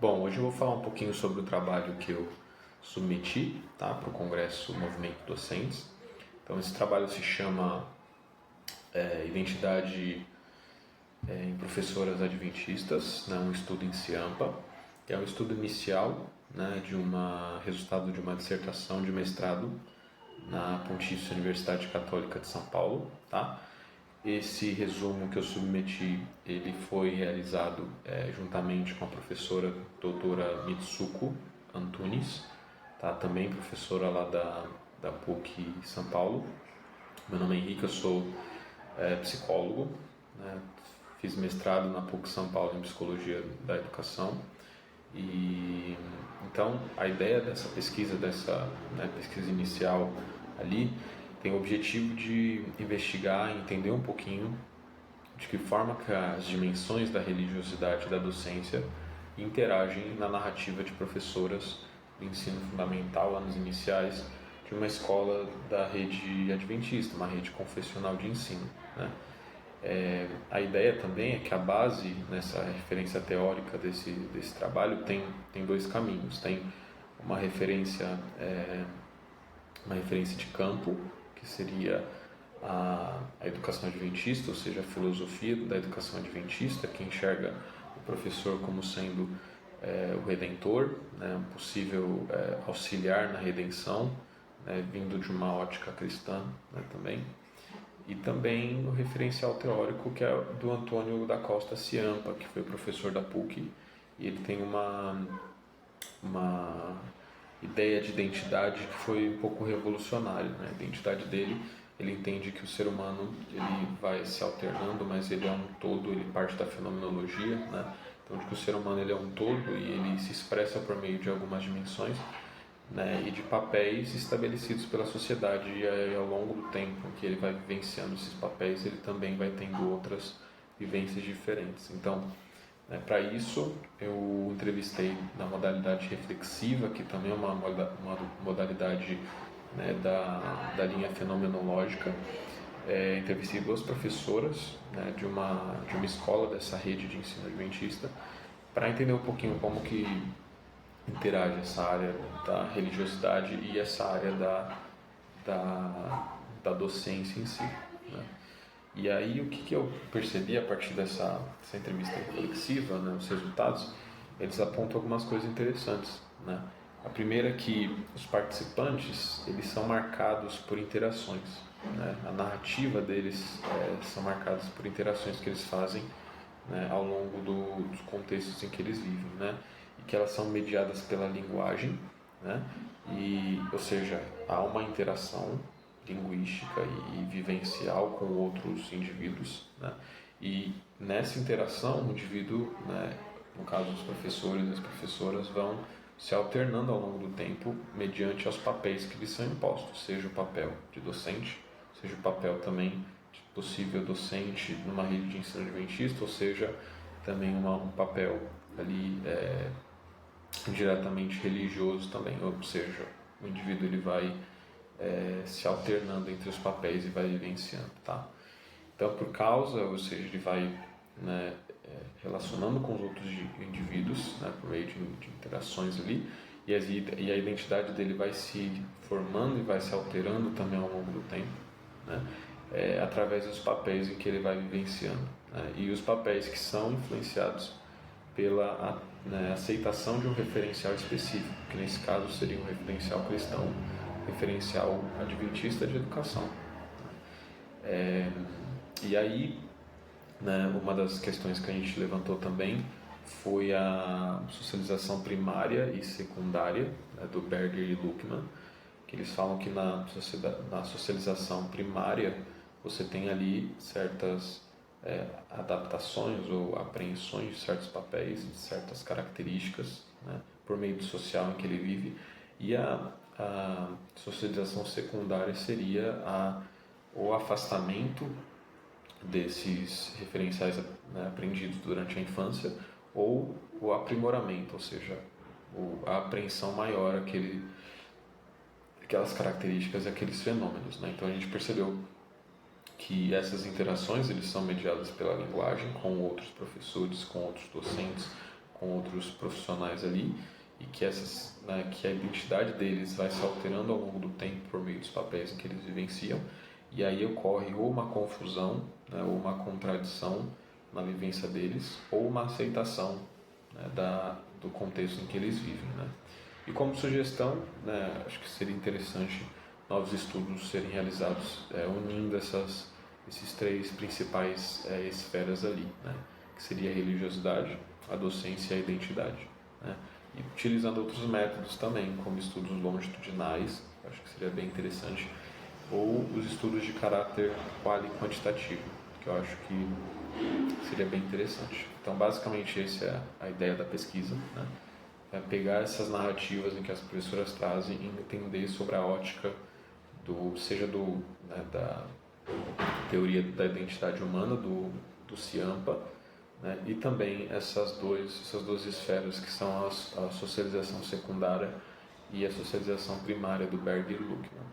Bom, hoje eu vou falar um pouquinho sobre o trabalho que eu submeti, tá, para o Congresso Movimento Docentes. Então, esse trabalho se chama Identidade em Professoras Adventistas, né, um estudo em CIAMPA, que é um estudo inicial, né, resultado de uma dissertação de mestrado na Pontifícia Universidade Católica de São Paulo, tá? Esse resumo que eu submeti, ele foi realizado juntamente com a professora doutora Mitsuko Antunes, tá? Também professora lá da PUC São Paulo. Meu nome é Henrique, eu sou psicólogo, né? Fiz mestrado na PUC São Paulo em Psicologia da Educação. E então a ideia dessa pesquisa, pesquisa inicial ali, tem o objetivo de investigar e entender um pouquinho de que forma que as dimensões da religiosidade e da docência interagem na narrativa de professoras do ensino fundamental, anos iniciais, de uma escola da rede adventista, uma rede confessional de ensino, né? A ideia também é que a base nessa referência teórica desse trabalho tem dois caminhos. Tem uma referência, uma referência de campo, que seria a educação adventista, ou seja, a filosofia da educação adventista, que enxerga o professor como sendo o redentor, né, um possível auxiliar na redenção, né, vindo de uma ótica cristã, né, também. E também o referencial teórico, que é do Antônio da Costa Ciampa, que foi professor da PUC, e ele tem uma ideia de identidade que foi um pouco revolucionária, né? A identidade dele, ele entende que o ser humano ele vai se alternando, mas ele é um todo, ele parte da fenomenologia, né? Então, de que o ser humano ele é um todo e ele se expressa por meio de algumas dimensões, né, e de papéis estabelecidos pela sociedade, e aí, ao longo do tempo que ele vai vivenciando esses papéis, ele também vai tendo outras vivências diferentes. Então, né, para isso, eu entrevistei na modalidade reflexiva, que também é uma modalidade, né, da linha fenomenológica. Entrevistei duas professoras, né, de uma escola dessa rede de ensino adventista, para entender um pouquinho como que interage essa área da religiosidade e essa área da docência em si, né? E aí o que eu percebi a partir dessa entrevista reflexiva, né, os resultados, eles apontam algumas coisas interessantes, né? A primeira é que os participantes eles são marcados por interações, né? A narrativa deles são marcadas por interações que eles fazem, né, ao longo dos contextos em que eles vivem, né? E que elas são mediadas pela linguagem, né? Ou seja, há uma interação linguística e vivencial com outros indivíduos, né? E nessa interação, o indivíduo, né, no caso os professores e as professoras, vão se alternando ao longo do tempo mediante aos papéis que lhes são impostos, seja o papel de docente, seja o papel também de possível docente numa rede de ensino adventista, ou seja, também um papel ali diretamente religioso também, ou seja, o indivíduo ele vai se alternando entre os papéis e vai vivenciando, tá? Então, por causa, ou seja, ele vai, né, relacionando com os outros indivíduos, né, por meio de interações ali, e a identidade dele vai se formando e vai se alterando também ao longo do tempo, né, através dos papéis em que ele vai vivenciando, né, e os papéis que são influenciados pela, né, aceitação de um referencial específico, que nesse caso seria um referencial cristão, referencial adventista de educação. E aí, né, uma das questões que a gente levantou também foi a socialização primária e secundária, né, do Berger e Luckmann, que eles falam que na socialização primária você tem ali certas adaptações ou apreensões de certos papéis, de certas características, né, por meio do social em que ele vive, e a socialização secundária seria o afastamento desses referenciais, né, aprendidos durante a infância, ou o aprimoramento, ou seja, a apreensão maior aquelas características e aqueles fenômenos, né? Então a gente percebeu que essas interações eles são mediadas pela linguagem com outros professores, com outros docentes, com outros profissionais ali e que que a identidade deles vai se alterando ao longo do tempo por meio dos papéis em que eles vivenciam, e aí ocorre ou uma confusão, né, ou uma contradição na vivência deles, ou uma aceitação, né, do contexto em que eles vivem, né? E como sugestão, né, acho que seria interessante novos estudos serem realizados unindo esses três principais esferas ali, né, que seria a religiosidade, a docência e a identidade, né? E utilizando outros métodos também, como estudos longitudinais, acho que seria bem interessante, ou os estudos de caráter quali-quantitativo, que eu acho que seria bem interessante. Então, basicamente, essa é a ideia da pesquisa, né? É pegar essas narrativas em que as professoras trazem e entender sobre a ótica da teoria da identidade humana, do Ciampa, né? E também essas duas esferas que são a socialização secundária e a socialização primária do Berger e Luckmann.